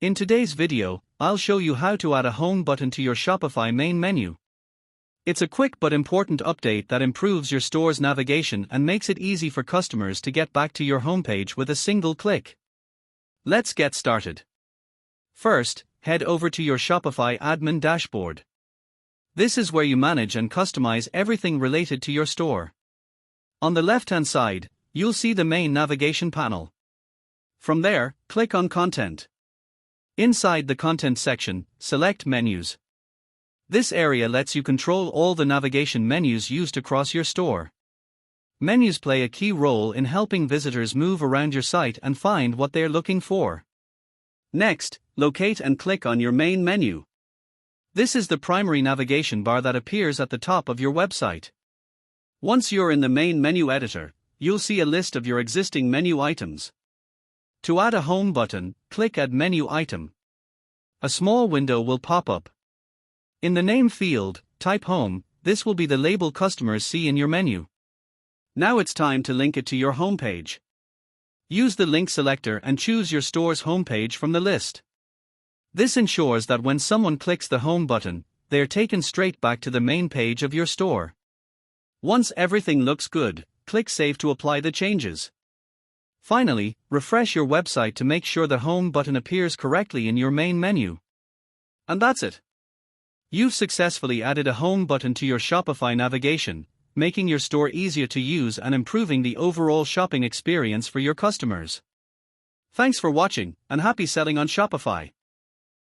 In today's video, I'll show you how to add a home button to your Shopify main menu. It's a quick but important update that improves your store's navigation and makes it easy for customers to get back to your homepage with a single click. Let's get started. First, head over to your Shopify admin dashboard. This is where you manage and customize everything related to your store. On the left-hand side, you'll see the main navigation panel. From there, click on Content. Inside the Content section, select Menus. This area lets you control all the navigation menus used across your store. Menus play a key role in helping visitors move around your site and find what they're looking for. Next, locate and click on your main menu. This is the primary navigation bar that appears at the top of your website. Once you're in the main menu editor, you'll see a list of your existing menu items. To add a home button, click Add Menu Item. A small window will pop up. In the name field, type Home. This will be the label customers see in your menu. Now it's time to link it to your homepage. Use the link selector and choose your store's homepage from the list. This ensures that when someone clicks the home button, they are taken straight back to the main page of your store. Once everything looks good, click Save to apply the changes. Finally, refresh your website to make sure the home button appears correctly in your main menu. And that's it. You've successfully added a home button to your Shopify navigation, making your store easier to use and improving the overall shopping experience for your customers. Thanks for watching, and happy selling on Shopify.